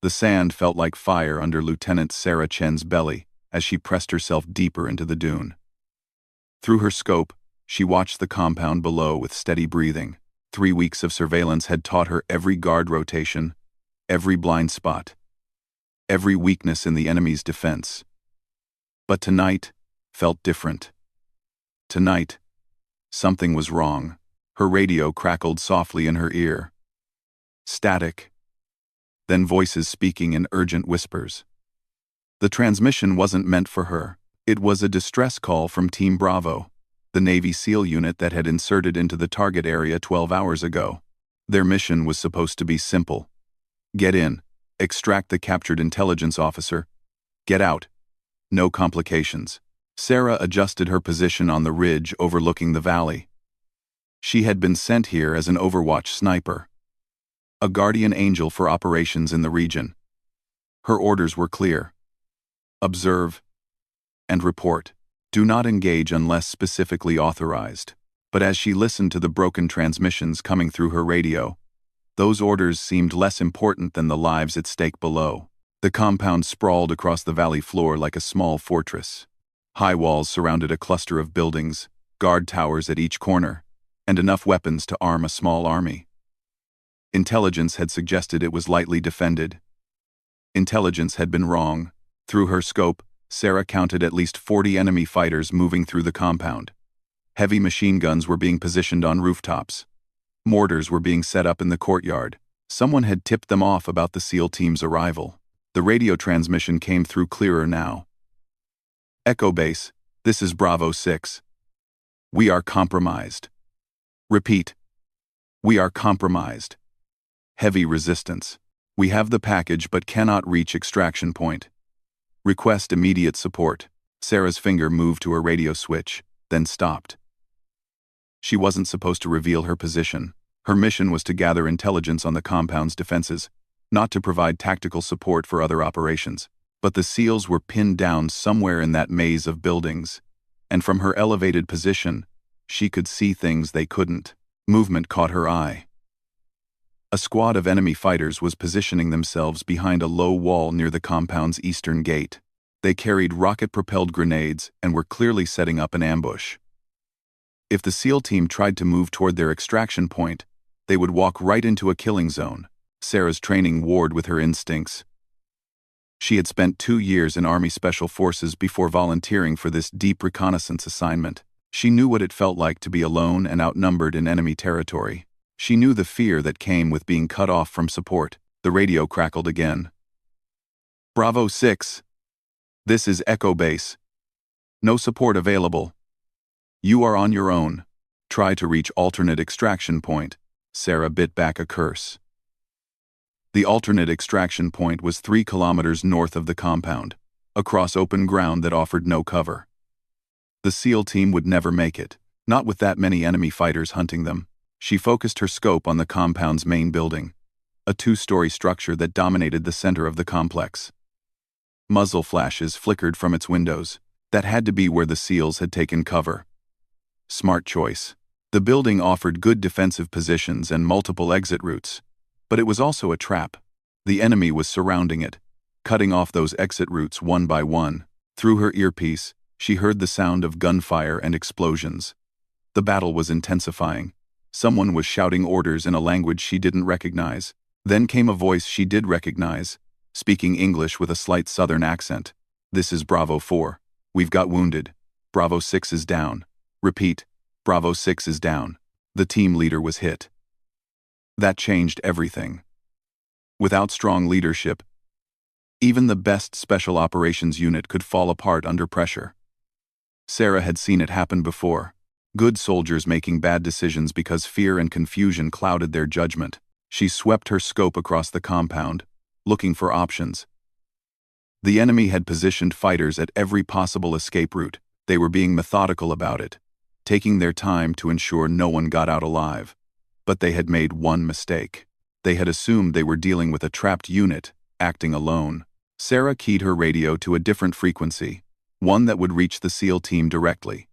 The sand felt like fire under Lieutenant Sarah Chen's belly as she pressed herself deeper into the dune. Through her scope, she watched the compound below with steady breathing. 3 weeks of surveillance had taught her every guard rotation, every blind spot, every weakness in the enemy's defense. But tonight felt different. Tonight, something was wrong. Her radio crackled softly in her ear. Static. Then voices speaking in urgent whispers. The transmission wasn't meant for her. It was a distress call from Team Bravo, the Navy SEAL unit that had inserted into the target area 12 hours ago. Their mission was supposed to be simple. Get in, extract the captured intelligence officer, get out. No complications. Sarah adjusted her position on the ridge overlooking the valley. She had been sent here as an Overwatch sniper, a guardian angel for operations in the region. Her orders were clear. Observe and report. Do not engage unless specifically authorized. But as she listened to the broken transmissions coming through her radio, those orders seemed less important than the lives at stake below. The compound sprawled across the valley floor like a small fortress. High walls surrounded a cluster of buildings, guard towers at each corner, and enough weapons to arm a small army. Intelligence had suggested it was lightly defended. Intelligence had been wrong. Through her scope, Sarah counted at least 40 enemy fighters moving through the compound. Heavy machine guns were being positioned on rooftops. Mortars were being set up in the courtyard. Someone had tipped them off about the SEAL team's arrival. The radio transmission came through clearer now. Echo Base, this is Bravo 6. We are compromised. Repeat. We are compromised. Heavy resistance. We have the package but cannot reach extraction point. Request immediate support. Sarah's finger moved to her radio switch, then stopped. She wasn't supposed to reveal her position. Her mission was to gather intelligence on the compound's defenses, not to provide tactical support for other operations. But the SEALs were pinned down somewhere in that maze of buildings, and from her elevated position, she could see things they couldn't. Movement caught her eye. A squad of enemy fighters was positioning themselves behind a low wall near the compound's eastern gate. They carried rocket-propelled grenades and were clearly setting up an ambush. If the SEAL team tried to move toward their extraction point, they would walk right into a killing zone. Sarah's training warred with her instincts. She had spent 2 years in Army Special Forces before volunteering for this deep reconnaissance assignment. She knew what it felt like to be alone and outnumbered in enemy territory. She knew the fear that came with being cut off from support. The radio crackled again. Bravo 6. This is Echo Base. No support available. You are on your own. Try to reach alternate extraction point. Sarah bit back a curse. The alternate extraction point was 3 kilometers north of the compound, across open ground that offered no cover. The SEAL team would never make it, not with that many enemy fighters hunting them. She focused her scope on the compound's main building, a 2-story structure that dominated the center of the complex. Muzzle flashes flickered from its windows. That had to be where the SEALs had taken cover. Smart choice. The building offered good defensive positions and multiple exit routes, but it was also a trap. The enemy was surrounding it, cutting off those exit routes one by one. Through her earpiece, she heard the sound of gunfire and explosions. The battle was intensifying. Someone was shouting orders in a language she didn't recognize. Then came a voice she did recognize, speaking English with a slight southern accent. This is Bravo 4. We've got wounded. Bravo 6 is down. Repeat, Bravo 6 is down. The team leader was hit. That changed everything. Without strong leadership, even the best special operations unit could fall apart under pressure. Sarah had seen it happen before. Good soldiers making bad decisions because fear and confusion clouded their judgment. She swept her scope across the compound, looking for options. The enemy had positioned fighters at every possible escape route. They were being methodical about it, taking their time to ensure no one got out alive. But they had made one mistake. They had assumed they were dealing with a trapped unit, acting alone. Sarah keyed her radio to a different frequency, one that would reach the SEAL team directly.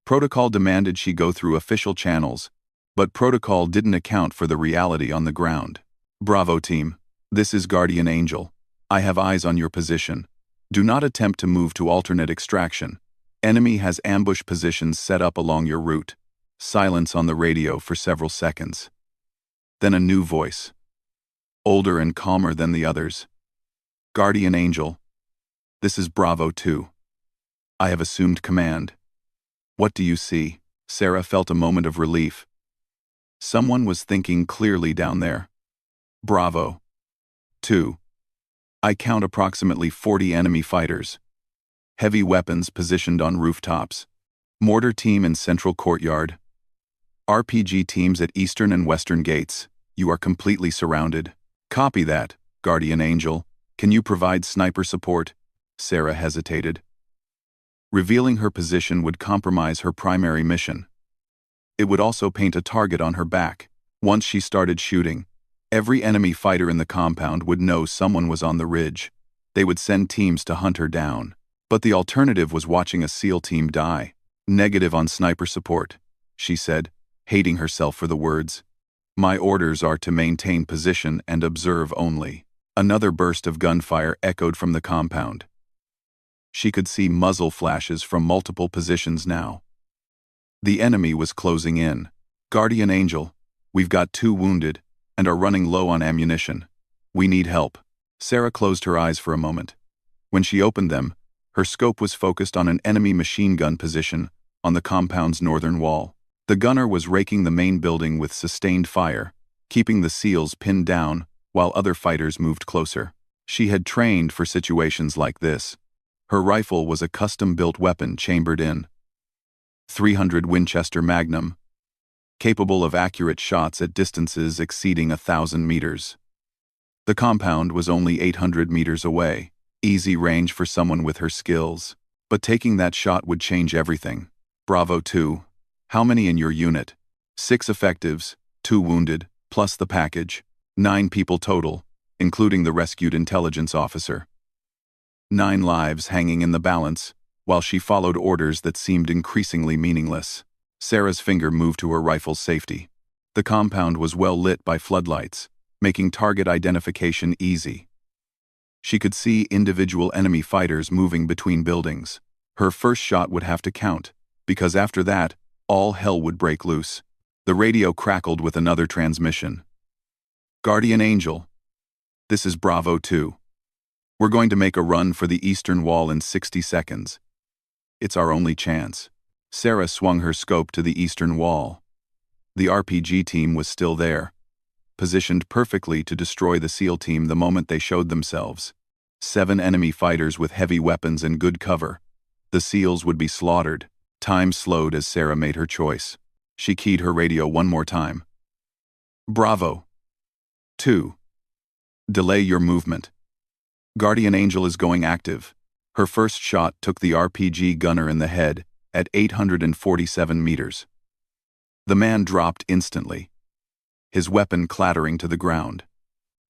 Protocol demanded she go through official channels, but protocol didn't account for the reality on the ground. Bravo team, this is Guardian Angel. I have eyes on your position. Do not attempt to move to alternate extraction. Enemy has ambush positions set up along your route. Silence on the radio for several seconds. Then a new voice. Older and calmer than the others. Guardian Angel. This is Bravo 2. I have assumed command. What do you see? Sarah felt a moment of relief. Someone was thinking clearly down there. Bravo 2. I count approximately 40 enemy fighters. Heavy weapons positioned on rooftops. Mortar team in central courtyard. RPG teams at eastern and western gates. You are completely surrounded. Copy that, Guardian Angel. Can you provide sniper support? Sarah hesitated. Revealing her position would compromise her primary mission. It would also paint a target on her back. Once she started shooting, every enemy fighter in the compound would know someone was on the ridge. They would send teams to hunt her down. But the alternative was watching a SEAL team die. Negative on sniper support, she said, hating herself for the words. My orders are to maintain position and observe only. Another burst of gunfire echoed from the compound. She could see muzzle flashes from multiple positions now. The enemy was closing in. Guardian Angel, we've got 2 wounded and are running low on ammunition. We need help. Sarah closed her eyes for a moment. When she opened them, her scope was focused on an enemy machine gun position on the compound's northern wall. The gunner was raking the main building with sustained fire, keeping the SEALs pinned down while other fighters moved closer. She had trained for situations like this. Her rifle was a custom-built weapon chambered in. 300 Winchester Magnum, capable of accurate shots at distances exceeding 1,000 meters. The compound was only 800 meters away, easy range for someone with her skills. But taking that shot would change everything. Bravo 2. How many in your unit? 6 effectives, 2 wounded, plus the package. 9 people total, including the rescued intelligence officer. 9 lives hanging in the balance, while she followed orders that seemed increasingly meaningless. Sarah's finger moved to her rifle's safety. The compound was well lit by floodlights, making target identification easy. She could see individual enemy fighters moving between buildings. Her first shot would have to count, because after that, all hell would break loose. The radio crackled with another transmission. Guardian Angel, this is Bravo 2. We're going to make a run for the eastern wall in 60 seconds. It's our only chance. Sarah swung her scope to the eastern wall. The RPG team was still there, positioned perfectly to destroy the SEAL team the moment they showed themselves. 7 enemy fighters with heavy weapons and good cover. The SEALs would be slaughtered. Time slowed as Sarah made her choice. She keyed her radio one more time. Bravo 2. Delay your movement. Guardian Angel is going active. Her first shot took the RPG gunner in the head at 847 meters. The man dropped instantly, his weapon clattering to the ground.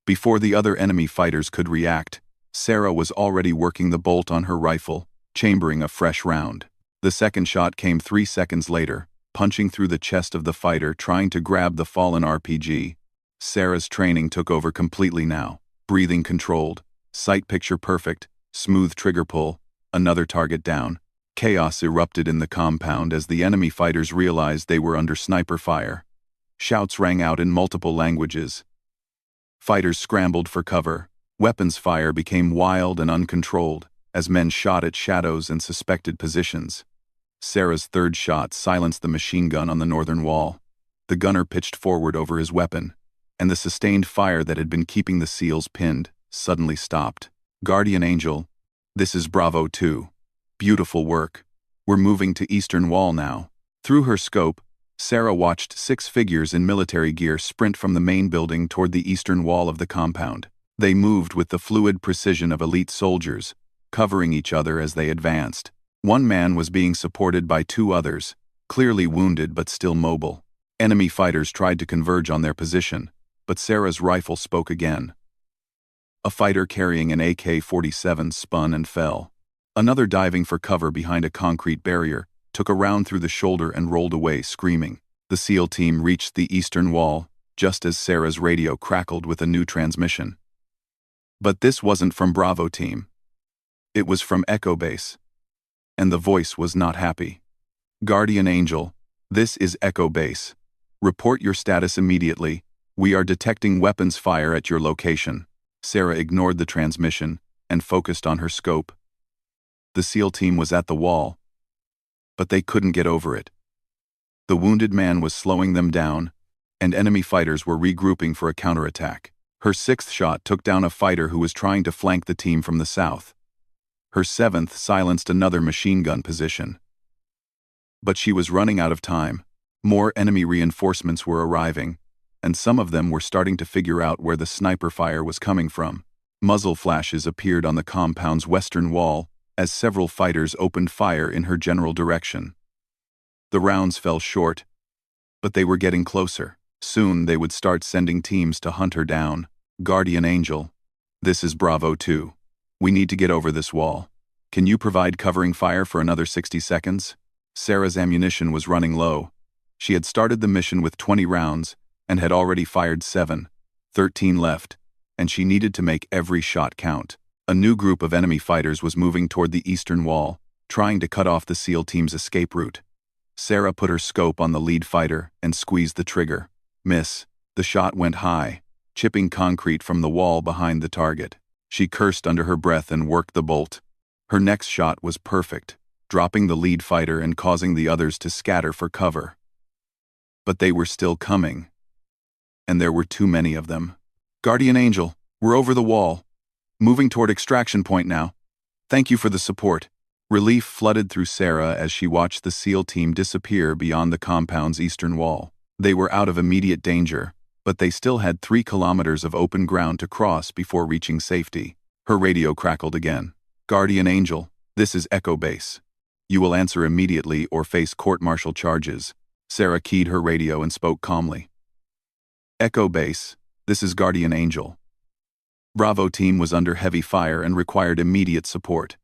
Before the other enemy fighters could react, Sarah was already working the bolt on her rifle, chambering a fresh round. The second shot came 3 seconds later, punching through the chest of the fighter trying to grab the fallen RPG. Sarah's training took over completely now, breathing controlled, sight picture perfect, smooth trigger pull, another target down. Chaos erupted in the compound as the enemy fighters realized they were under sniper fire. Shouts rang out in multiple languages. Fighters scrambled for cover. Weapons fire became wild and uncontrolled as men shot at shadows and suspected positions. Sarah's third shot silenced the machine gun on the northern wall. The gunner pitched forward over his weapon, and the sustained fire that had been keeping the SEALs pinned suddenly stopped. Guardian Angel, this is Bravo 2. Beautiful work. We're moving to Eastern Wall now. Through her scope, Sarah watched 6 figures in military gear sprint from the main building toward the eastern wall of the compound. They moved with the fluid precision of elite soldiers, covering each other as they advanced. One man was being supported by 2 others, clearly wounded but still mobile. Enemy fighters tried to converge on their position, but Sarah's rifle spoke again. A fighter carrying an AK-47 spun and fell. Another, diving for cover behind a concrete barrier, took a round through the shoulder and rolled away screaming. The SEAL team reached the eastern wall, just as Sarah's radio crackled with a new transmission. But this wasn't from Bravo Team. It was from Echo Base. And the voice was not happy. Guardian Angel, this is Echo Base. Report your status immediately. We are detecting weapons fire at your location. Sarah ignored the transmission and focused on her scope. The SEAL team was at the wall, but they couldn't get over it. The wounded man was slowing them down, and enemy fighters were regrouping for a counterattack. Her 6th shot took down a fighter who was trying to flank the team from the south. Her 7th silenced another machine gun position. But she was running out of time. More enemy reinforcements were arriving, and some of them were starting to figure out where the sniper fire was coming from. Muzzle flashes appeared on the compound's western wall as several fighters opened fire in her general direction. The rounds fell short, but they were getting closer. Soon they would start sending teams to hunt her down. Guardian Angel, this is Bravo 2. We need to get over this wall. Can you provide covering fire for another 60 seconds? Sarah's ammunition was running low. She had started the mission with 20 rounds and had already fired 7, 13 left, and she needed to make every shot count. A new group of enemy fighters was moving toward the eastern wall, trying to cut off the SEAL team's escape route. Sarah put her scope on the lead fighter and squeezed the trigger. Miss. The shot went high, chipping concrete from the wall behind the target. She cursed under her breath and worked the bolt. Her next shot was perfect, dropping the lead fighter and causing the others to scatter for cover. But they were still coming, and there were too many of them. Guardian Angel, we're over the wall. Moving toward extraction point now. Thank you for the support. Relief flooded through Sarah as she watched the SEAL team disappear beyond the compound's eastern wall. They were out of immediate danger, but they still had 3 kilometers of open ground to cross before reaching safety. Her radio crackled again. Guardian Angel, this is Echo Base. You will answer immediately or face court-martial charges. Sarah keyed her radio and spoke calmly. Echo Base, this is Guardian Angel. Bravo team was under heavy fire and required immediate support.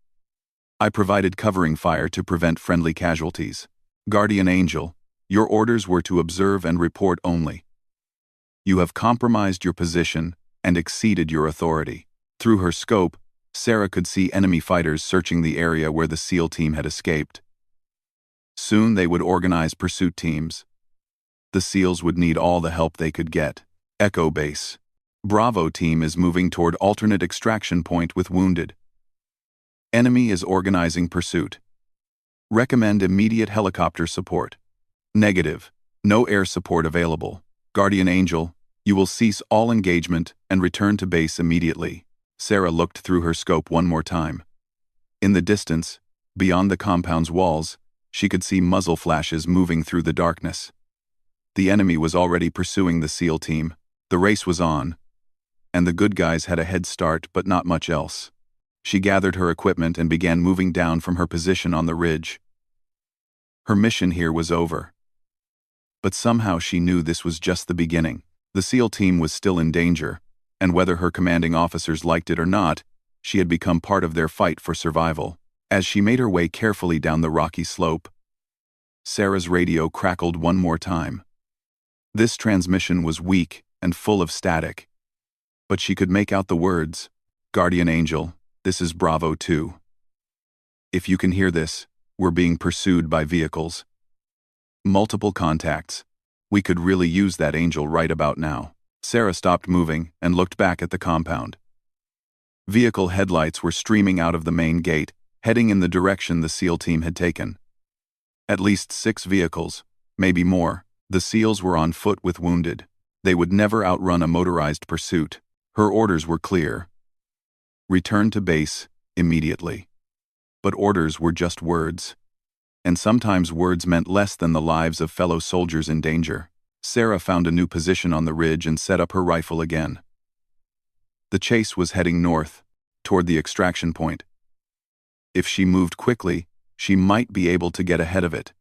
I provided covering fire to prevent friendly casualties. Guardian Angel, your orders were to observe and report only. You have compromised your position and exceeded your authority. Through her scope, Sarah could see enemy fighters searching the area where the SEAL team had escaped. Soon they would organize pursuit teams. The SEALs would need all the help they could get. Echo Base. Bravo team is moving toward alternate extraction point with wounded. Enemy is organizing pursuit. Recommend immediate helicopter support. Negative. No air support available. Guardian Angel, you will cease all engagement and return to base immediately. Sarah looked through her scope one more time. In the distance, beyond the compound's walls, she could see muzzle flashes moving through the darkness. The enemy was already pursuing the SEAL team. The race was on, and the good guys had a head start but not much else. She gathered her equipment and began moving down from her position on the ridge. Her mission here was over. But somehow she knew this was just the beginning. The SEAL team was still in danger, and whether her commanding officers liked it or not, she had become part of their fight for survival. As she made her way carefully down the rocky slope, Sarah's radio crackled one more time. This transmission was weak and full of static, but she could make out the words, Guardian Angel, this is Bravo 2. If you can hear this, we're being pursued by vehicles. Multiple contacts. We could really use that angel right about now. Sarah stopped moving and looked back at the compound. Vehicle headlights were streaming out of the main gate, heading in the direction the SEAL team had taken. At least 6 vehicles, maybe more. The SEALs were on foot with wounded. They would never outrun a motorized pursuit. Her orders were clear. Return to base immediately. But orders were just words. And sometimes words meant less than the lives of fellow soldiers in danger. Sarah found a new position on the ridge and set up her rifle again. The chase was heading north, toward the extraction point. If she moved quickly, she might be able to get ahead of it.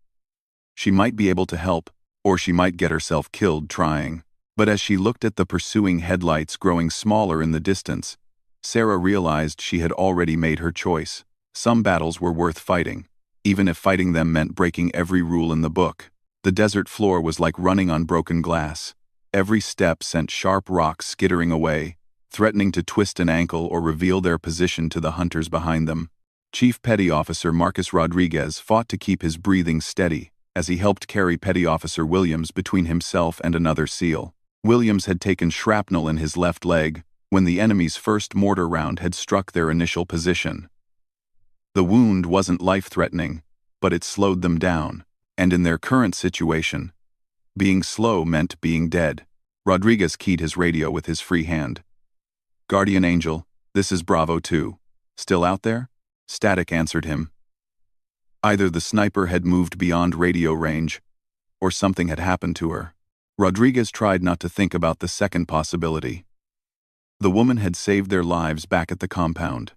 She might be able to help, or she might get herself killed trying. But as she looked at the pursuing headlights growing smaller in the distance, Sarah realized she had already made her choice. Some battles were worth fighting, even if fighting them meant breaking every rule in the book. The desert floor was like running on broken glass. Every step sent sharp rocks skittering away, threatening to twist an ankle or reveal their position to the hunters behind them. Chief Petty Officer Marcus Rodriguez fought to keep his breathing steady as he helped carry Petty Officer Williams between himself and another SEAL. Williams had taken shrapnel in his left leg when the enemy's first mortar round had struck their initial position. The wound wasn't life-threatening, but it slowed them down, and in their current situation, being slow meant being dead. Rodriguez keyed his radio with his free hand. "Guardian Angel, this is Bravo 2. Still out there?" Static answered him. Either the sniper had moved beyond radio range, or something had happened to her. Rodriguez tried not to think about the second possibility. The woman had saved their lives back at the compound.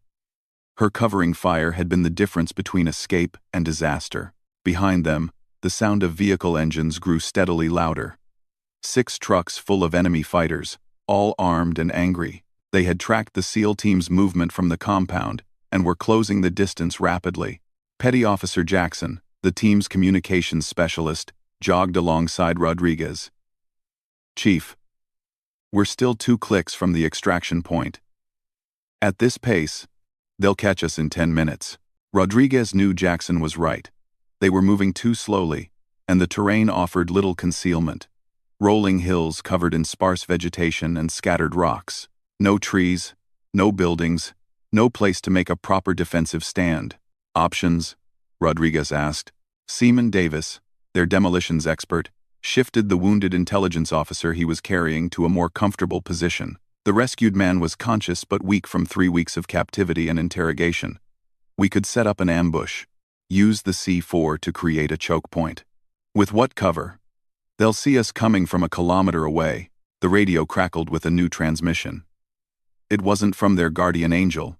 Her covering fire had been the difference between escape and disaster. Behind them, the sound of vehicle engines grew steadily louder. 6 trucks full of enemy fighters, all armed and angry. They had tracked the SEAL team's movement from the compound and were closing the distance rapidly. Petty Officer Jackson, the team's communications specialist, jogged alongside Rodriguez. "Chief, we're still 2 clicks from the extraction point. At this pace, they'll catch us in 10 minutes. Rodriguez knew Jackson was right. They were moving too slowly, and the terrain offered little concealment. Rolling hills covered in sparse vegetation and scattered rocks. No trees, no buildings, no place to make a proper defensive stand. "Options?" Rodriguez asked. Seaman Davis, their demolitions expert, shifted the wounded intelligence officer he was carrying to a more comfortable position. The rescued man was conscious but weak from 3 weeks of captivity and interrogation. "We could set up an ambush. Use the C4 to create a choke point." "With what cover?" "They'll see us coming from a kilometer away." The radio crackled with a new transmission. It wasn't from their guardian angel.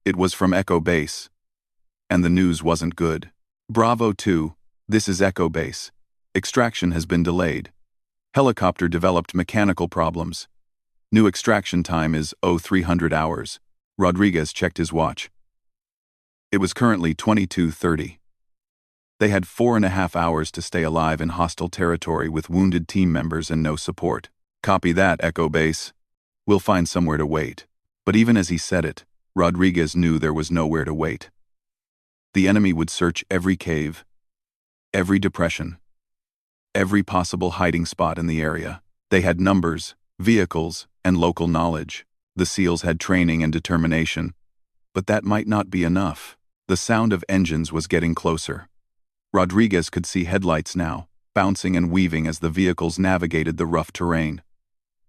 It was from Echo Base. And the news wasn't good. "Bravo 2, this is Echo Base. Extraction has been delayed. Helicopter developed mechanical problems. New extraction time is 0300 hours. Rodriguez checked his watch. It was currently 22:30. They had 4.5 hours to stay alive in hostile territory with wounded team members and no support. "Copy that, Echo Base. We'll find somewhere to wait." But even as he said it, Rodriguez knew there was nowhere to wait. The enemy would search every cave, every depression, every possible hiding spot in the area. They had numbers, vehicles, and local knowledge. The SEALs had training and determination. But that might not be enough. The sound of engines was getting closer. Rodriguez could see headlights now, bouncing and weaving as the vehicles navigated the rough terrain.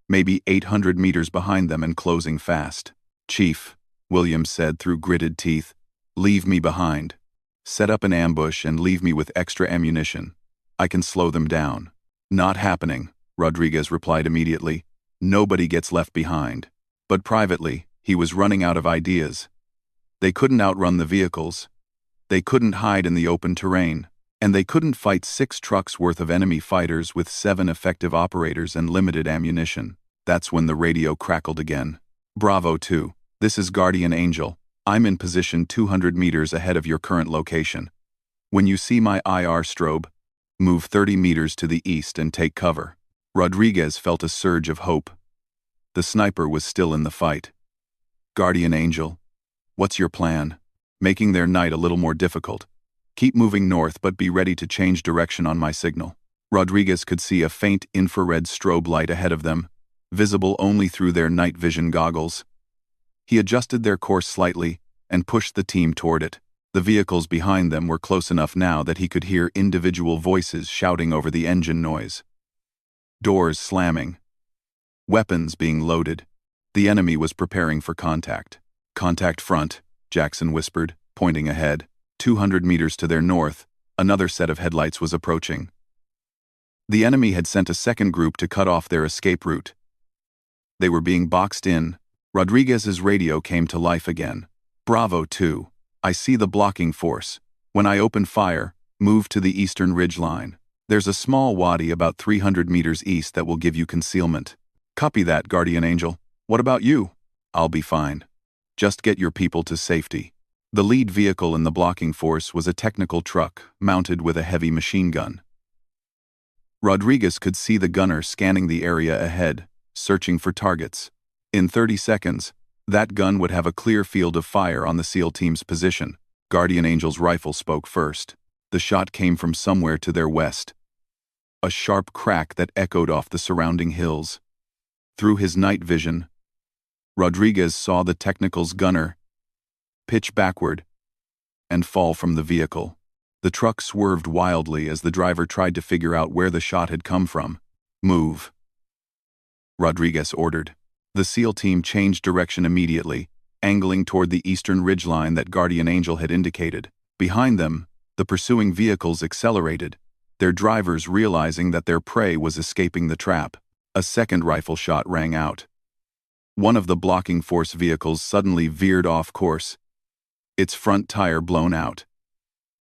Maybe 800 meters behind them and closing fast. "Chief," Williams said through gritted teeth, "leave me behind. Set up an ambush and leave me with extra ammunition. I can slow them down." "Not happening," Rodriguez replied immediately. "Nobody gets left behind." But privately, he was running out of ideas. They couldn't outrun the vehicles. They couldn't hide in the open terrain. And they couldn't fight 6 trucks worth of enemy fighters with 7 effective operators and limited ammunition. That's when the radio crackled again. "Bravo 2, this is Guardian Angel. I'm in position 200 meters ahead of your current location. When you see my IR strobe, move 30 meters to the east and take cover." Rodriguez felt a surge of hope. The sniper was still in the fight. "Guardian Angel, what's your plan?" "Making their night a little more difficult. Keep moving north but be ready to change direction on my signal." Rodriguez could see a faint infrared strobe light ahead of them, visible only through their night vision goggles. He adjusted their course slightly and pushed the team toward it. The vehicles behind them were close enough now that he could hear individual voices shouting over the engine noise. Doors slamming. Weapons being loaded. The enemy was preparing for contact. "Contact front," Jackson whispered, pointing ahead. 200 meters to their north, another set of headlights was approaching. The enemy had sent a second group to cut off their escape route. They were being boxed in. Rodriguez's radio came to life again. "Bravo 2, I see the blocking force. When I open fire, move to the eastern ridge line. There's a small wadi about 300 meters east that will give you concealment." "Copy that, Guardian Angel. What about you?" "I'll be fine. Just get your people to safety." The lead vehicle in the blocking force was a technical truck mounted with a heavy machine gun. Rodriguez could see the gunner scanning the area ahead, searching for targets. In 30 seconds, that gun would have a clear field of fire on the SEAL team's position. Guardian Angel's rifle spoke first. The shot came from somewhere to their west. A sharp crack that echoed off the surrounding hills. Through his night vision, Rodriguez saw the Technical's gunner pitch backward and fall from the vehicle. The truck swerved wildly as the driver tried to figure out where the shot had come from. "Move," Rodriguez ordered. The SEAL team changed direction immediately, angling toward the eastern ridgeline that Guardian Angel had indicated. Behind them, the pursuing vehicles accelerated, their drivers realizing that their prey was escaping the trap. A second rifle shot rang out. One of the blocking force vehicles suddenly veered off course, its front tire blown out.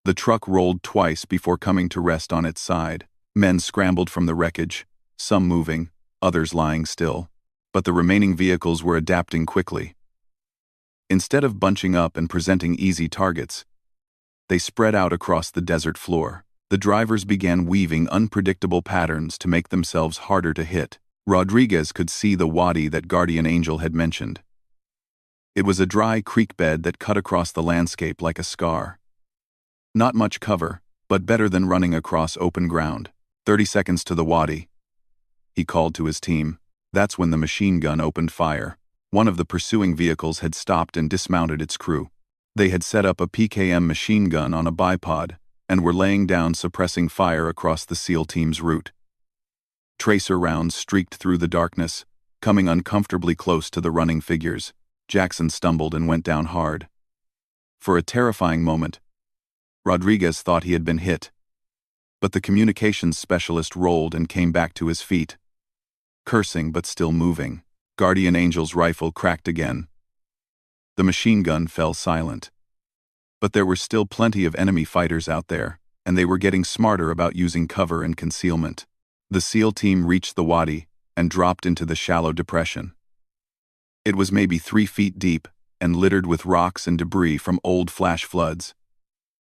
The truck rolled twice before coming to rest on its side. Men scrambled from the wreckage, some moving, others lying still. But the remaining vehicles were adapting quickly. Instead of bunching up and presenting easy targets, they spread out across the desert floor. The drivers began weaving unpredictable patterns to make themselves harder to hit. Rodriguez could see the wadi that Guardian Angel had mentioned. It was a dry creek bed that cut across the landscape like a scar. Not much cover, but better than running across open ground. 30 seconds to the wadi, he called to his team. That's when the machine gun opened fire. One of the pursuing vehicles had stopped and dismounted its crew. They had set up a PKM machine gun on a bipod and were laying down suppressing fire across the SEAL team's route. Tracer rounds streaked through the darkness, coming uncomfortably close to the running figures. Jackson stumbled and went down hard. For a terrifying moment, Rodriguez thought he had been hit. But the communications specialist rolled and came back to his feet, cursing but still moving. Guardian Angel's rifle cracked again. The machine gun fell silent. But there were still plenty of enemy fighters out there, and they were getting smarter about using cover and concealment. The SEAL team reached the wadi and dropped into the shallow depression. It was maybe 3 feet deep and littered with rocks and debris from old flash floods.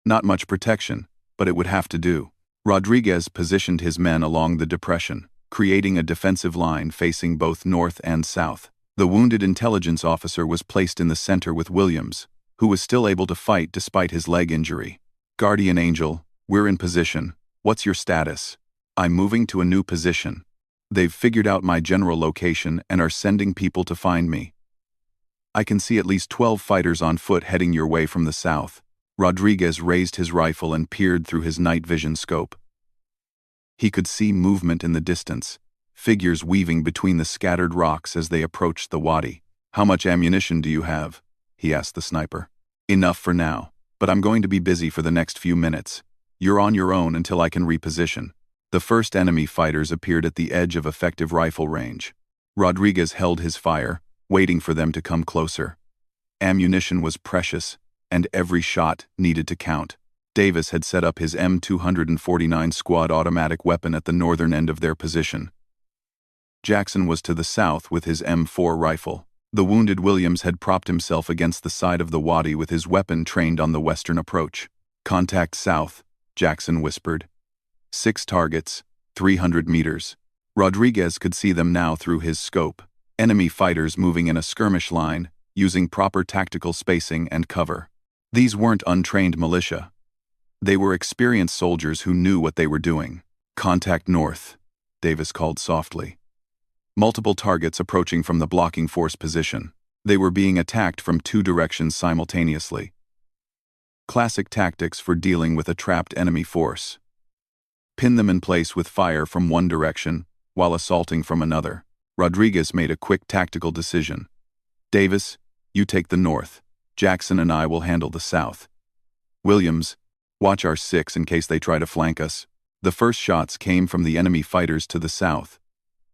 Not much protection, but it would have to do. Rodriguez positioned his men along the depression, creating a defensive line facing both north and south. The wounded intelligence officer was placed in the center with Williams, who was still able to fight despite his leg injury. "Guardian Angel, we're in position. What's your status?" "I'm moving to a new position. They've figured out my general location and are sending people to find me. I can see at least 12 fighters on foot heading your way from the south." Rodriguez raised his rifle and peered through his night vision scope. He could see movement in the distance, figures weaving between the scattered rocks as they approached the wadi. "How much ammunition do you have?" he asked the sniper. "Enough for now, but I'm going to be busy for the next few minutes. You're on your own until I can reposition." The first enemy fighters appeared at the edge of effective rifle range. Rodriguez held his fire, waiting for them to come closer. Ammunition was precious, and every shot needed to count. Davis had set up his M249 squad automatic weapon at the northern end of their position. Jackson was to the south with his M4 rifle. The wounded Williams had propped himself against the side of the wadi with his weapon trained on the western approach. "Contact south," Jackson whispered. 6 targets, 300 meters. Rodriguez could see them now through his scope. Enemy fighters moving in a skirmish line, using proper tactical spacing and cover. These weren't untrained militia. They were experienced soldiers who knew what they were doing. "Contact north," Davis called softly. Multiple targets approaching from the blocking force position. They were being attacked from 2 directions simultaneously. Classic tactics for dealing with a trapped enemy force. Pin them in place with fire from one direction, while assaulting from another. Rodriguez made a quick tactical decision. "Davis, you take the north. Jackson and I will handle the south. Williams, watch our 6 in case they try to flank us." The first shots came from the enemy fighters to the south.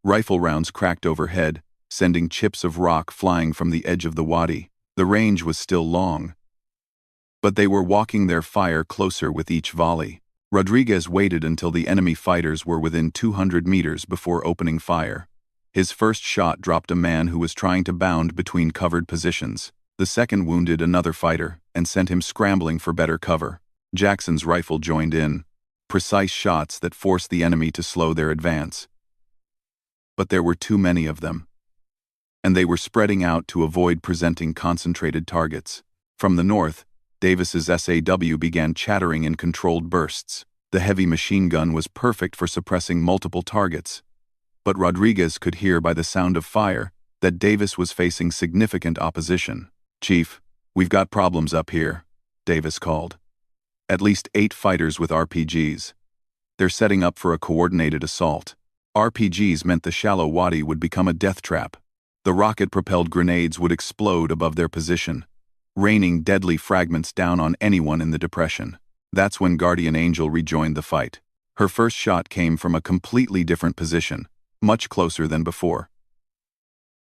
Rifle rounds cracked overhead, sending chips of rock flying from the edge of the wadi. The range was still long, but they were walking their fire closer with each volley. Rodriguez waited until the enemy fighters were within 200 meters before opening fire. His first shot dropped a man who was trying to bound between covered positions. The second wounded another fighter and sent him scrambling for better cover. Jackson's rifle joined in, precise shots that forced the enemy to slow their advance. But there were too many of them. and they were spreading out to avoid presenting concentrated targets. From the north, Davis's SAW began chattering in controlled bursts. The heavy machine gun was perfect for suppressing multiple targets. But Rodriguez could hear by the sound of fire that Davis was facing significant opposition. "Chief, we've got problems up here," Davis called. "At least 8 fighters with RPGs. They're setting up for a coordinated assault." RPGs meant the shallow wadi would become a death trap. The rocket-propelled grenades would explode above their position, raining deadly fragments down on anyone in the depression. That's when Guardian Angel rejoined the fight. Her first shot came from a completely different position, much closer than before.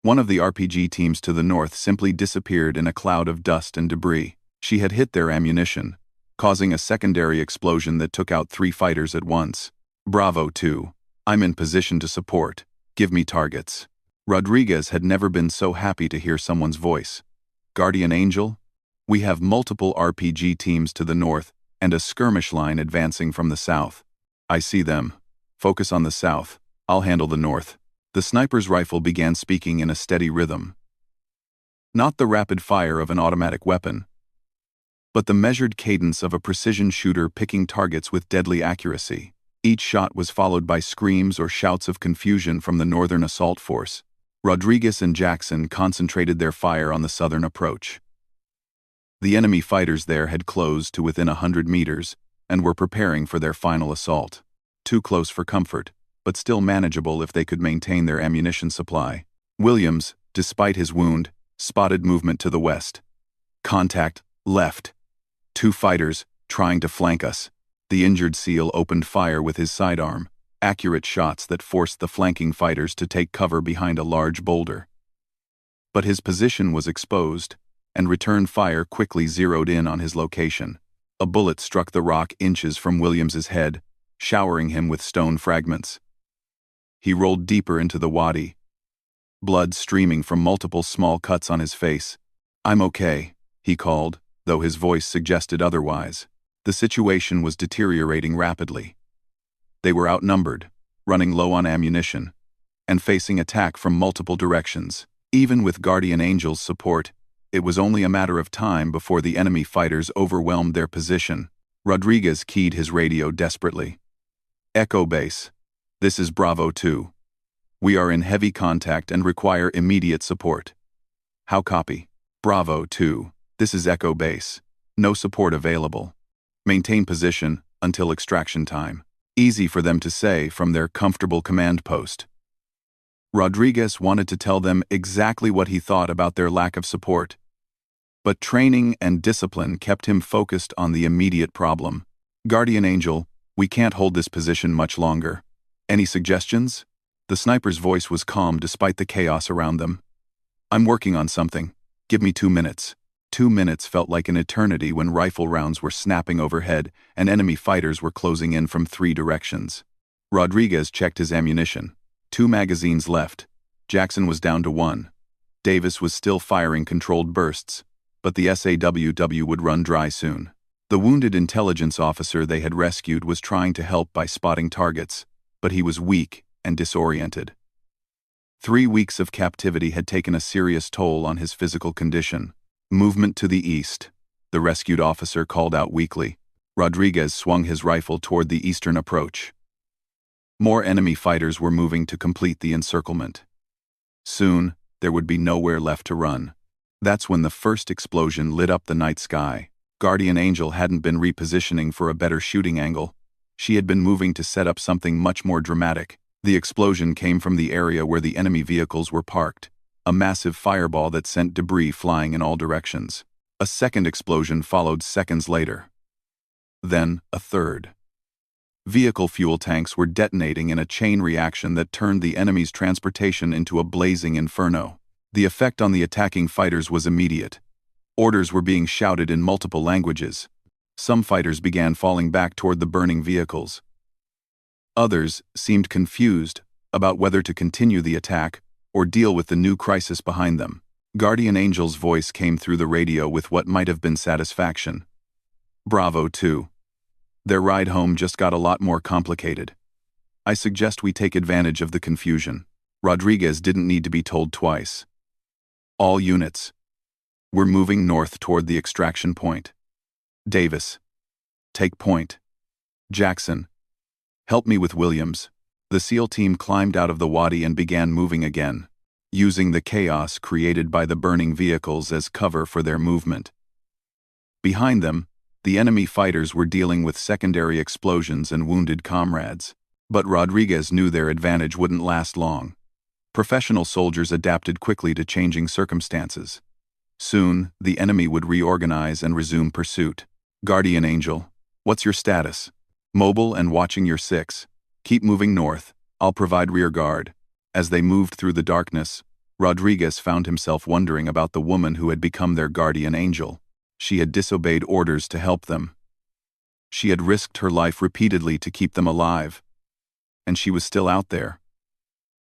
One of the RPG teams to the north simply disappeared in a cloud of dust and debris. She had hit their ammunition, causing a secondary explosion that took out 3 fighters at once. "Bravo 2. I'm in position to support. Give me targets." Rodriguez had never been so happy to hear someone's voice. "Guardian Angel? We have multiple RPG teams to the north and a skirmish line advancing from the south. I see them. Focus on the south. I'll handle the north." The sniper's rifle began speaking in a steady rhythm. Not the rapid fire of an automatic weapon, but the measured cadence of a precision shooter picking targets with deadly accuracy. Each shot was followed by screams or shouts of confusion from the northern assault force. Rodriguez and Jackson concentrated their fire on the southern approach. The enemy fighters there had closed to within 100 meters and were preparing for their final assault. Too close for comfort, but still manageable if they could maintain their ammunition supply. Williams, despite his wound, spotted movement to the west. "Contact, left. 2 fighters, trying to flank us." The injured SEAL opened fire with his sidearm, accurate shots that forced the flanking fighters to take cover behind a large boulder. But his position was exposed, and return fire quickly zeroed in on his location. A bullet struck the rock inches from Williams's head, showering him with stone fragments. He rolled deeper into the wadi, blood streaming from multiple small cuts on his face. "I'm okay," he called, though his voice suggested otherwise. The situation was deteriorating rapidly. They were outnumbered, running low on ammunition, and facing attack from multiple directions. Even with Guardian Angel's support, it was only a matter of time before the enemy fighters overwhelmed their position. Rodriguez keyed his radio desperately. "Echo base. This is Bravo 2. We are in heavy contact and require immediate support." "How copy?" "Bravo 2. This is Echo base. No support available. Maintain position until extraction time." Easy for them to say from their comfortable command post. Rodriguez wanted to tell them exactly what he thought about their lack of support. But training and discipline kept him focused on the immediate problem. "Guardian Angel, we can't hold this position much longer. Any suggestions?" The sniper's voice was calm despite the chaos around them. "I'm working on something. Give me 2 minutes." 2 minutes felt like an eternity when rifle rounds were snapping overhead and enemy fighters were closing in from 3 directions. Rodriguez checked his ammunition. 2 magazines left. Jackson was down to 1. Davis was still firing controlled bursts, but the SAW would run dry soon. The wounded intelligence officer they had rescued was trying to help by spotting targets, but he was weak and disoriented. 3 weeks of captivity had taken a serious toll on his physical condition. "Movement to the east," the rescued officer called out weakly. Rodriguez swung his rifle toward the eastern approach. More enemy fighters were moving to complete the encirclement. Soon, there would be nowhere left to run. That's when the first explosion lit up the night sky. Guardian Angel hadn't been repositioning for a better shooting angle. She had been moving to set up something much more dramatic. The explosion came from the area where the enemy vehicles were parked, a massive fireball that sent debris flying in all directions. A second explosion followed seconds later. Then, a third. Vehicle fuel tanks were detonating in a chain reaction that turned the enemy's transportation into a blazing inferno. The effect on the attacking fighters was immediate. Orders were being shouted in multiple languages. Some fighters began falling back toward the burning vehicles. Others seemed confused about whether to continue the attack or deal with the new crisis behind them. Guardian Angel's voice came through the radio with what might have been satisfaction. "Bravo 2. Their ride home just got a lot more complicated. I suggest we take advantage of the confusion." Rodriguez didn't need to be told twice. All units. We're moving north toward the extraction point. Davis. Take point. Jackson. Help me with Williams. The SEAL team climbed out of the wadi and began moving again, using the chaos created by the burning vehicles as cover for their movement. Behind them, the enemy fighters were dealing with secondary explosions and wounded comrades. But Rodriguez knew their advantage wouldn't last long. Professional soldiers adapted quickly to changing circumstances. Soon, the enemy would reorganize and resume pursuit. Guardian Angel, what's your status? Mobile and watching your 6. Keep moving north. I'll provide rear guard. As they moved through the darkness, Rodriguez found himself wondering about the woman who had become their guardian angel. She had disobeyed orders to help them. She had risked her life repeatedly to keep them alive. And she was still out there,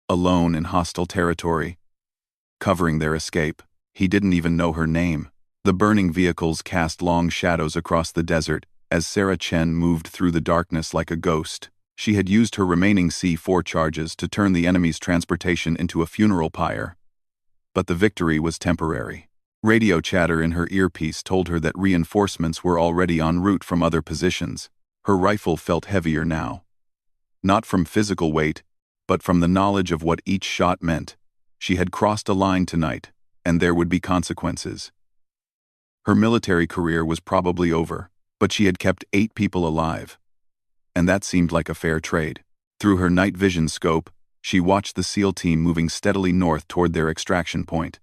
alone in hostile territory, covering their escape. He didn't even know her name. The burning vehicles cast long shadows across the desert as Sarah Chen moved through the darkness like a ghost. She had used her remaining C4 charges to turn the enemy's transportation into a funeral pyre. But the victory was temporary. Radio chatter in her earpiece told her that reinforcements were already en route from other positions. Her rifle felt heavier now. Not from physical weight, but from the knowledge of what each shot meant. She had crossed a line tonight, and there would be consequences. Her military career was probably over, but she had kept 8 people alive. And that seemed like a fair trade. Through her night vision scope, she watched the SEAL team moving steadily north toward their extraction point.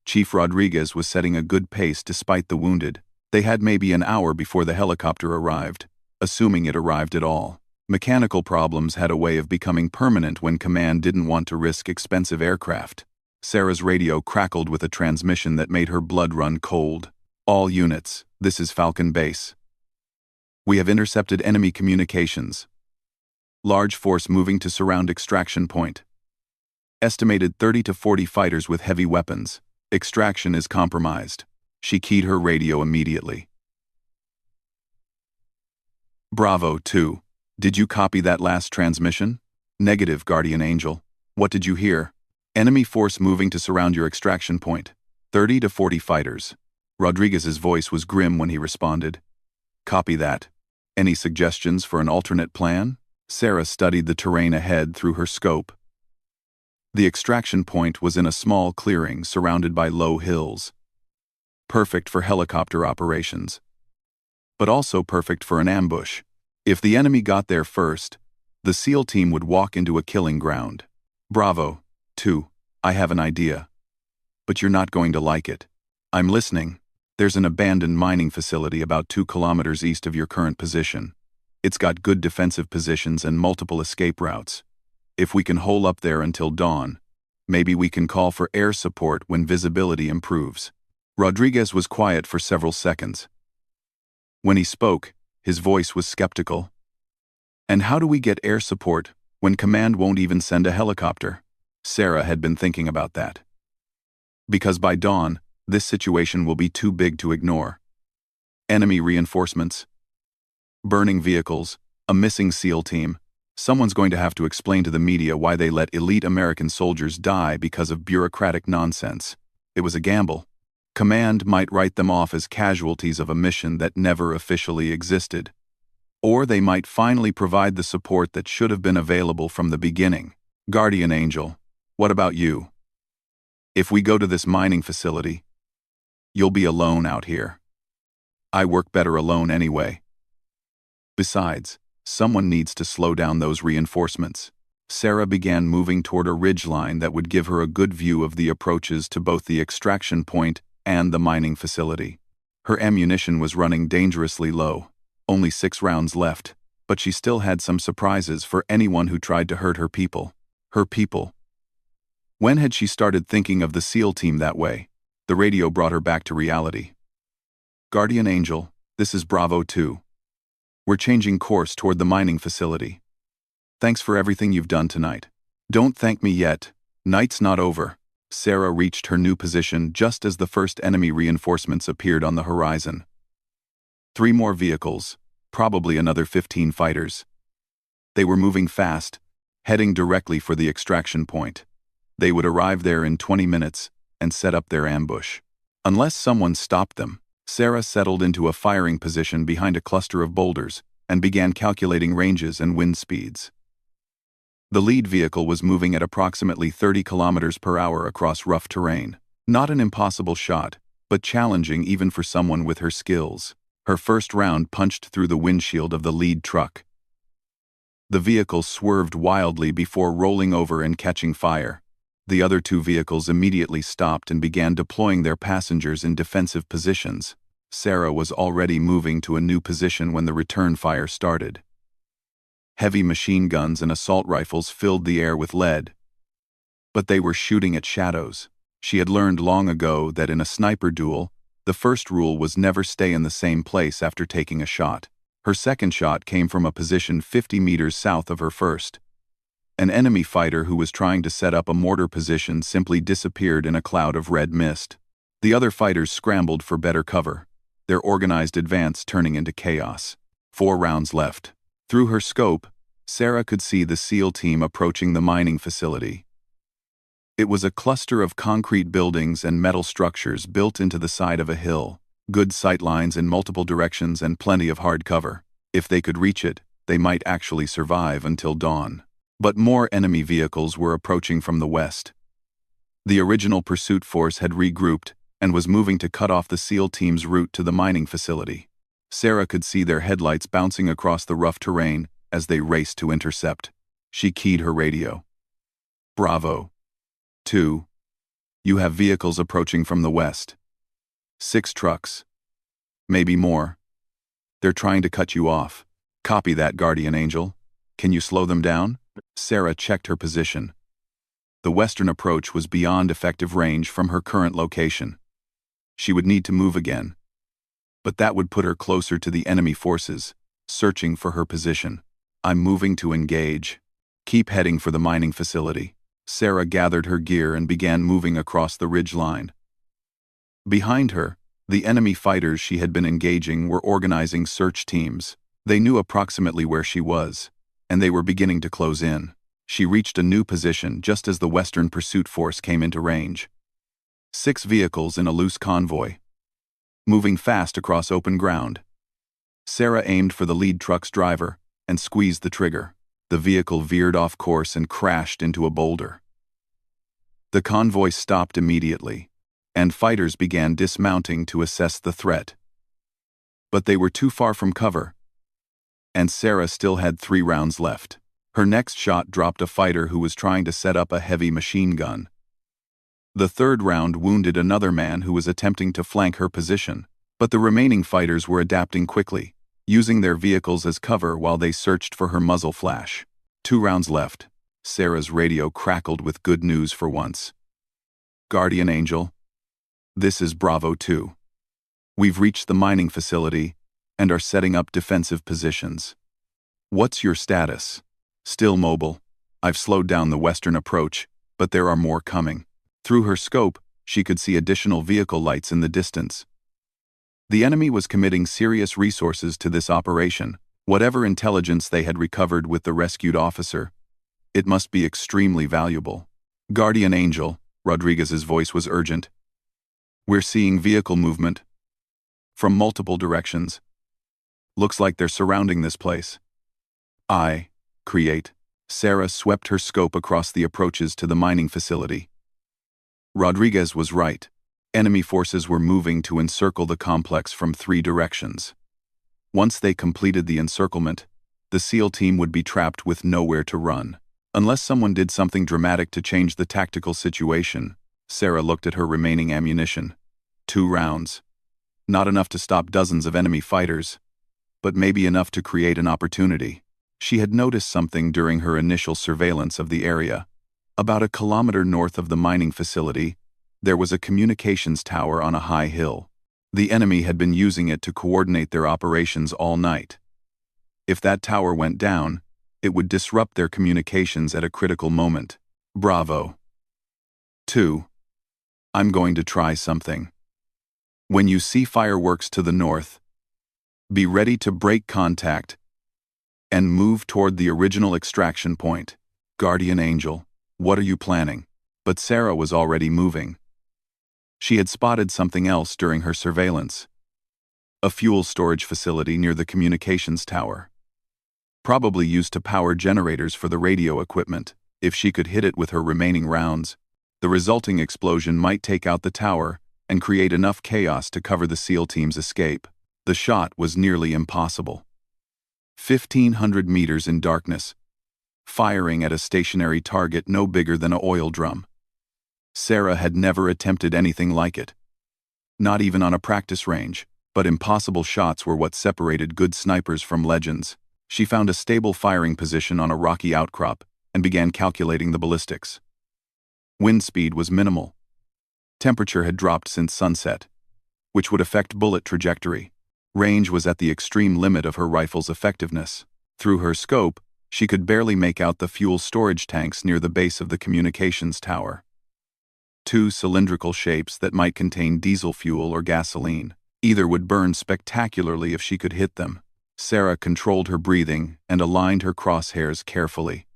Chief Rodriguez was setting a good pace despite the wounded. They had maybe an hour before the helicopter arrived, assuming it arrived at all. Mechanical problems had a way of becoming permanent when command didn't want to risk expensive aircraft. Sarah's radio crackled with a transmission that made her blood run cold. All units, this is Falcon Base. We have intercepted enemy communications. Large force moving to surround extraction point. Estimated 30 to 40 fighters with heavy weapons. Extraction is compromised. She keyed her radio immediately. Bravo 2. Did you copy that last transmission? Negative, Guardian Angel. What did you hear? Enemy force moving to surround your extraction point. 30 to 40 fighters. Rodriguez's voice was grim when he responded. Copy that. Any suggestions for an alternate plan? Sarah studied the terrain ahead through her scope. The extraction point was in a small clearing surrounded by low hills. Perfect for helicopter operations. But also perfect for an ambush. If the enemy got there first, the SEAL team would walk into a killing ground. Bravo 2. I have an idea. But you're not going to like it. I'm listening. There's an abandoned mining facility about 2 kilometers east of your current position. It's got good defensive positions and multiple escape routes. If we can hole up there until dawn, maybe we can call for air support when visibility improves. Rodriguez was quiet for several seconds. When he spoke, his voice was skeptical. And how do we get air support when command won't even send a helicopter? Sarah had been thinking about that. Because by dawn, this situation will be too big to ignore. Enemy reinforcements, burning vehicles, a missing SEAL team. Someone's going to have to explain to the media why they let elite American soldiers die because of bureaucratic nonsense. It was a gamble. Command might write them off as casualties of a mission that never officially existed. Or they might finally provide the support that should have been available from the beginning. Guardian Angel, what about you? If we go to this mining facility, you'll be alone out here. I work better alone anyway. Besides, someone needs to slow down those reinforcements. Sarah began moving toward a ridgeline that would give her a good view of the approaches to both the extraction point and the mining facility. Her ammunition was running dangerously low. Only 6 rounds left, but she still had some surprises for anyone who tried to hurt her people. Her people. When had she started thinking of the SEAL team that way? The radio brought her back to reality. Guardian Angel, this is Bravo 2. We're changing course toward the mining facility. Thanks for everything you've done tonight. Don't thank me yet. Night's not over. Sarah reached her new position just as the first enemy reinforcements appeared on the horizon. 3 more vehicles, probably another 15 fighters. They were moving fast, heading directly for the extraction point. They would arrive there in 20 minutes, and set up their ambush. Unless someone stopped them, Sarah settled into a firing position behind a cluster of boulders and began calculating ranges and wind speeds. The lead vehicle was moving at approximately 30 kilometers per hour across rough terrain. Not an impossible shot, but challenging even for someone with her skills. Her first round punched through the windshield of the lead truck. The vehicle swerved wildly before rolling over and catching fire. The other two vehicles immediately stopped and began deploying their passengers in defensive positions. Sarah was already moving to a new position when the return fire started. Heavy machine guns and assault rifles filled the air with lead. But they were shooting at shadows. She had learned long ago that in a sniper duel, the first rule was never stay in the same place after taking a shot. Her second shot came from a position 50 meters south of her first. An enemy fighter who was trying to set up a mortar position simply disappeared in a cloud of red mist. The other fighters scrambled for better cover, their organized advance turning into chaos. 4 rounds left. Through her scope, Sarah could see the SEAL team approaching the mining facility. It was a cluster of concrete buildings and metal structures built into the side of a hill, good sight lines in multiple directions and plenty of hard cover. If they could reach it, they might actually survive until dawn. But more enemy vehicles were approaching from the west. The original pursuit force had regrouped and was moving to cut off the SEAL team's route to the mining facility. Sarah could see their headlights bouncing across the rough terrain as they raced to intercept. She keyed her radio. Bravo. 2. You have vehicles approaching from the west. 6 trucks. Maybe more. They're trying to cut you off. Copy that, Guardian Angel. Can you slow them down? Sarah checked her position. The western approach was beyond effective range from her current location. She would need to move again. But that would put her closer to the enemy forces, searching for her position. I'm moving to engage. Keep heading for the mining facility. Sarah gathered her gear and began moving across the ridge line. Behind her, the enemy fighters she had been engaging were organizing search teams. They knew approximately where she was, and they were beginning to close in. She reached a new position just as the Western pursuit force came into range. 6 vehicles in a loose convoy, moving fast across open ground. Sarah aimed for the lead truck's driver and squeezed the trigger. The vehicle veered off course and crashed into a boulder. The convoy stopped immediately, and fighters began dismounting to assess the threat. But they were too far from cover, and Sarah still had 3 rounds left. Her next shot dropped a fighter who was trying to set up a heavy machine gun. The third round wounded another man who was attempting to flank her position, but the remaining fighters were adapting quickly, using their vehicles as cover while they searched for her muzzle flash. 2 rounds left. Sarah's radio crackled with good news for once. Guardian Angel, this is Bravo 2. We've reached the mining facility and are setting up defensive positions. What's your status? Still mobile. I've slowed down the western approach, but there are more coming. Through her scope, she could see additional vehicle lights in the distance. The enemy was committing serious resources to this operation. Whatever intelligence they had recovered with the rescued officer, it must be extremely valuable. Guardian Angel, Rodriguez's voice was urgent. We're seeing vehicle movement from multiple directions. Looks like they're surrounding this place. Create. Sarah swept her scope across the approaches to the mining facility. Rodriguez was right. Enemy forces were moving to encircle the complex from 3 directions. Once they completed the encirclement, the SEAL team would be trapped with nowhere to run. Unless someone did something dramatic to change the tactical situation, Sarah looked at her remaining ammunition. 2 rounds. Not enough to stop dozens of enemy fighters, but maybe enough to create an opportunity. She had noticed something during her initial surveillance of the area. About a kilometer north of the mining facility, there was a communications tower on a high hill. The enemy had been using it to coordinate their operations all night. If that tower went down, it would disrupt their communications at a critical moment. Bravo. 2. I'm going to try something. When you see fireworks to the north, be ready to break contact and move toward the original extraction point. Guardian Angel, what are you planning? But Sarah was already moving. She had spotted something else during her surveillance. A fuel storage facility near the communications tower. Probably used to power generators for the radio equipment. If she could hit it with her remaining rounds, the resulting explosion might take out the tower and create enough chaos to cover the SEAL team's escape. The shot was nearly impossible. 1,500 meters in darkness, firing at a stationary target no bigger than an oil drum. Sarah had never attempted anything like it. Not even on a practice range, but impossible shots were what separated good snipers from legends. She found a stable firing position on a rocky outcrop and began calculating the ballistics. Wind speed was minimal. Temperature had dropped since sunset, which would affect bullet trajectory. Range was at the extreme limit of her rifle's effectiveness. Through her scope, she could barely make out the fuel storage tanks near the base of the communications tower. Two cylindrical shapes that might contain diesel fuel or gasoline. Either would burn spectacularly if she could hit them. Sarah controlled her breathing and aligned her crosshairs carefully.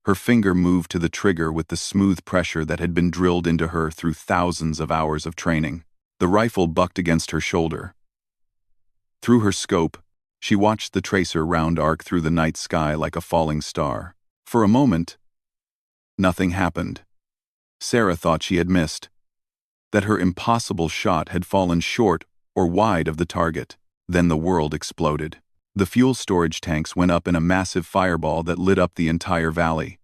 Her finger moved to the trigger with the smooth pressure that had been drilled into her through thousands of hours of training. The rifle bucked against her shoulder. Through her scope, she watched the tracer round arc through the night sky like a falling star. For a moment, nothing happened. Sarah thought she had missed, that her impossible shot had fallen short or wide of the target. Then the world exploded. The fuel storage tanks went up in a massive fireball that lit up the entire valley.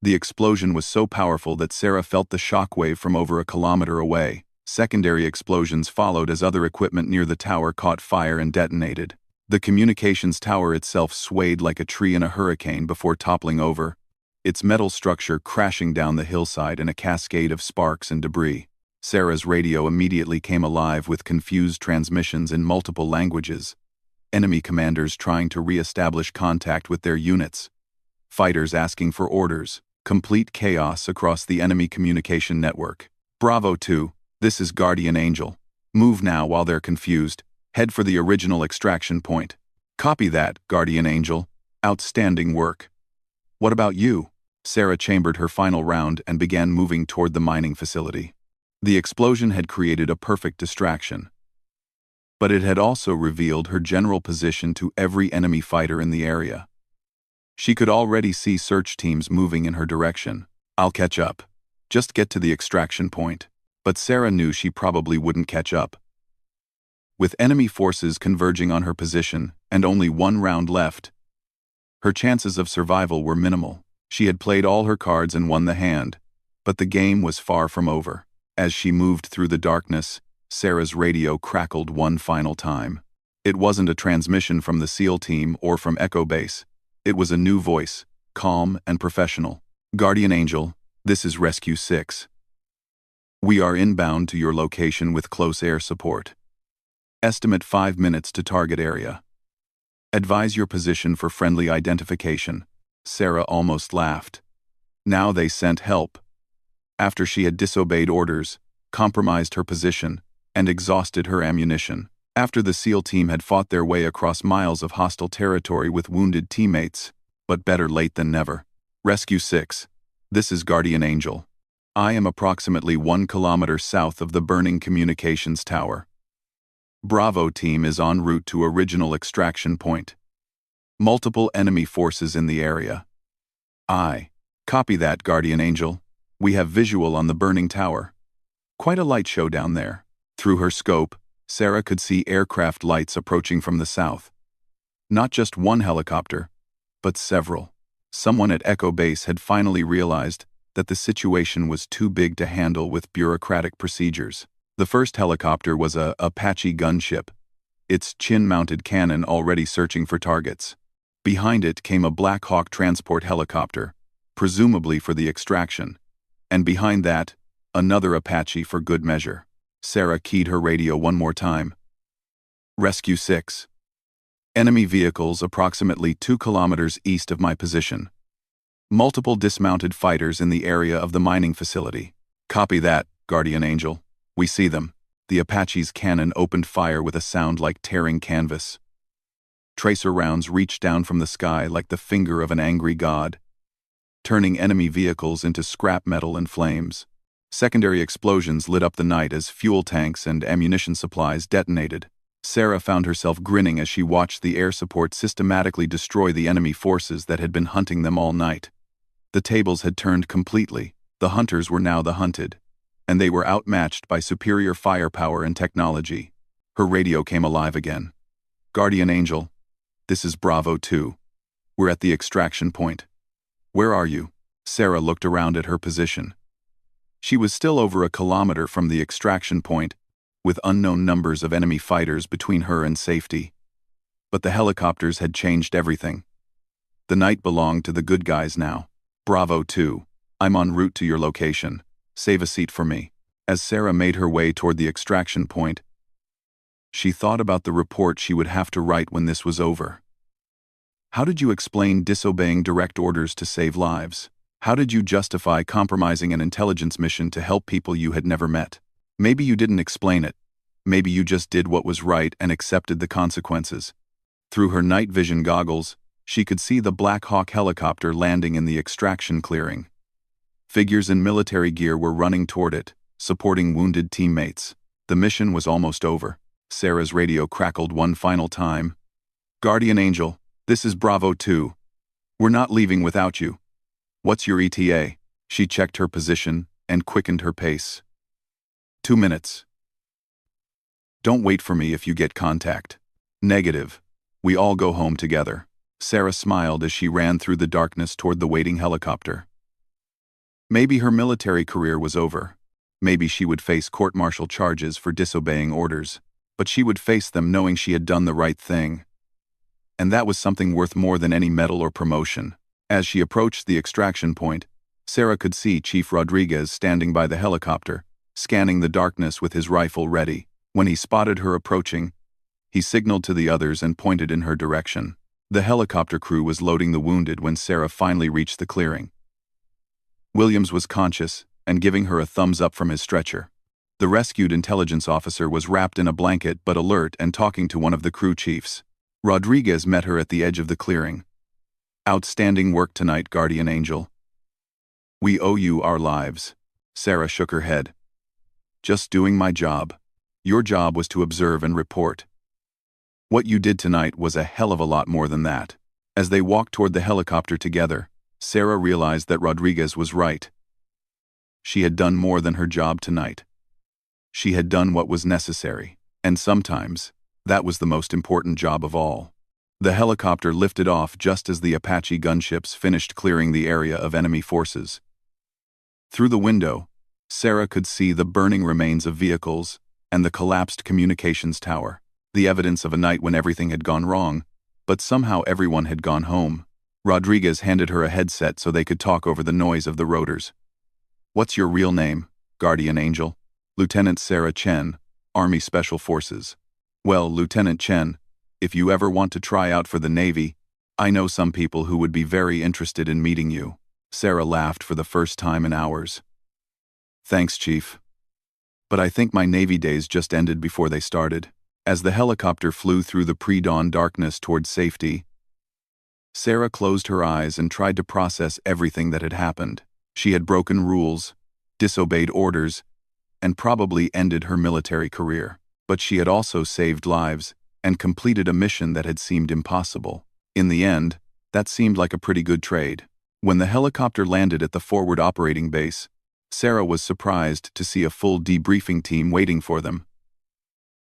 The explosion was so powerful that Sarah felt the shockwave from over a kilometer away. Secondary explosions followed as other equipment near the tower caught fire and detonated. The communications tower itself swayed like a tree in a hurricane before toppling over, its metal structure crashing down the hillside in a cascade of sparks and debris. Sarah's radio immediately came alive with confused transmissions in multiple languages. Enemy commanders trying to re-establish contact with their units. Fighters asking for orders. Complete chaos across the enemy communication network. Bravo 2, this is Guardian Angel. Move now while they're confused. Head for the original extraction point. Copy that, Guardian Angel. Outstanding work. What about you? Sarah chambered her final round and began moving toward the mining facility. The explosion had created a perfect distraction. But it had also revealed her general position to every enemy fighter in the area. She could already see search teams moving in her direction. I'll catch up. Just get to the extraction point. But Sarah knew she probably wouldn't catch up. With enemy forces converging on her position and only one round left, her chances of survival were minimal. She had played all her cards and won the hand, but the game was far from over. As she moved through the darkness, Sarah's radio crackled one final time. It wasn't a transmission from the SEAL team or from Echo Base. It was a new voice, calm and professional. Guardian Angel, this is Rescue 6. We are inbound to your location with close air support. Estimate 5 minutes to target area. Advise your position for friendly identification. Sarah almost laughed. Now they sent help. After she had disobeyed orders, compromised her position, and exhausted her ammunition. After the SEAL team had fought their way across miles of hostile territory with wounded teammates, but better late than never. Rescue 6. This is Guardian Angel. I am approximately 1 kilometer south of the burning communications tower. Bravo team is en route to original extraction point. Multiple enemy forces in the area. Copy that, Guardian Angel. We have visual on the burning tower. Quite a light show down there. Through her scope, Sarah could see aircraft lights approaching from the south. Not just one helicopter, but several. Someone at Echo Base had finally realized that the situation was too big to handle with bureaucratic procedures. The first helicopter was a Apache gunship, its chin-mounted cannon already searching for targets. Behind it came a Black Hawk transport helicopter, presumably for the extraction, and behind that, another Apache for good measure. Sarah keyed her radio one more time. Rescue 6. Enemy vehicles approximately 2 kilometers east of my position. Multiple dismounted fighters in the area of the mining facility. Copy that, Guardian Angel. We see them. The Apache's cannon opened fire with a sound like tearing canvas. Tracer rounds reached down from the sky like the finger of an angry god, turning enemy vehicles into scrap metal and flames. Secondary explosions lit up the night as fuel tanks and ammunition supplies detonated. Sarah found herself grinning as she watched the air support systematically destroy the enemy forces that had been hunting them all night. The tables had turned completely. The hunters were now the hunted, and they were outmatched by superior firepower and technology. Her radio came alive again. "Guardian Angel, this is Bravo 2. We're at the extraction point. Where are you?" Sarah looked around at her position. She was still over a kilometer from the extraction point, with unknown numbers of enemy fighters between her and safety. But the helicopters had changed everything. The night belonged to the good guys now. "Bravo 2, I'm en route to your location. Save a seat for me." As Sarah made her way toward the extraction point, she thought about the report she would have to write when this was over. How did you explain disobeying direct orders to save lives? How did you justify compromising an intelligence mission to help people you had never met? Maybe you didn't explain it. Maybe you just did what was right and accepted the consequences. Through her night vision goggles, she could see the Black Hawk helicopter landing in the extraction clearing. Figures in military gear were running toward it, supporting wounded teammates. The mission was almost over. Sarah's radio crackled one final time. "Guardian Angel, this is Bravo 2. We're not leaving without you. What's your ETA?" She checked her position and quickened her pace. 2 minutes. "Don't wait for me if you get contact." "Negative. We all go home together." Sarah smiled as she ran through the darkness toward the waiting helicopter. Maybe her military career was over. Maybe she would face court-martial charges for disobeying orders. But she would face them knowing she had done the right thing. And that was something worth more than any medal or promotion. As she approached the extraction point, Sarah could see Chief Rodriguez standing by the helicopter, scanning the darkness with his rifle ready. When he spotted her approaching, he signaled to the others and pointed in her direction. The helicopter crew was loading the wounded when Sarah finally reached the clearing. Williams was conscious and giving her a thumbs up from his stretcher. The rescued intelligence officer was wrapped in a blanket but alert and talking to one of the crew chiefs. Rodriguez met her at the edge of the clearing. "Outstanding work tonight, Guardian Angel. We owe you our lives." Sarah shook her head. "Just doing my job. Your job was to observe and report. What you did tonight was a hell of a lot more than that." As they walked toward the helicopter together, Sarah realized that Rodriguez was right. She had done more than her job tonight. She had done what was necessary, and sometimes, that was the most important job of all. The helicopter lifted off just as the Apache gunships finished clearing the area of enemy forces. Through the window, Sarah could see the burning remains of vehicles and the collapsed communications tower, the evidence of a night when everything had gone wrong, but somehow everyone had gone home. Rodriguez handed her a headset so they could talk over the noise of the rotors. "What's your real name, Guardian Angel?" "Lieutenant Sarah Chen, Army Special Forces." "Well, Lieutenant Chen, if you ever want to try out for the Navy, I know some people who would be very interested in meeting you." Sarah laughed for the first time in hours. "Thanks, Chief. But I think my Navy days just ended before they started." As the helicopter flew through the pre-dawn darkness toward safety, Sarah closed her eyes and tried to process everything that had happened. She had broken rules, disobeyed orders, and probably ended her military career. But she had also saved lives and completed a mission that had seemed impossible. In the end, that seemed like a pretty good trade. When the helicopter landed at the forward operating base, Sarah was surprised to see a full debriefing team waiting for them.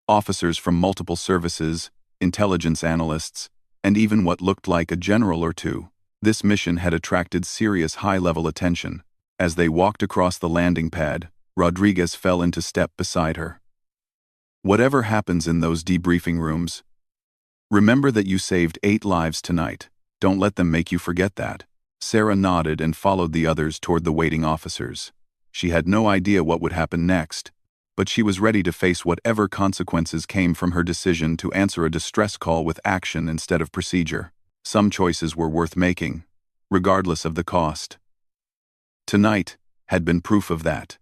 Officers from multiple services, intelligence analysts, and even what looked like a general or two. This mission had attracted serious high-level attention. As they walked across the landing pad, Rodriguez fell into step beside her. "Whatever happens in those debriefing rooms, remember that you saved 8 lives tonight. Don't let them make you forget that." Sarah nodded and followed the others toward the waiting officers. She had no idea what would happen next, but she was ready to face whatever consequences came from her decision to answer a distress call with action instead of procedure. Some choices were worth making, regardless of the cost. Tonight had been proof of that.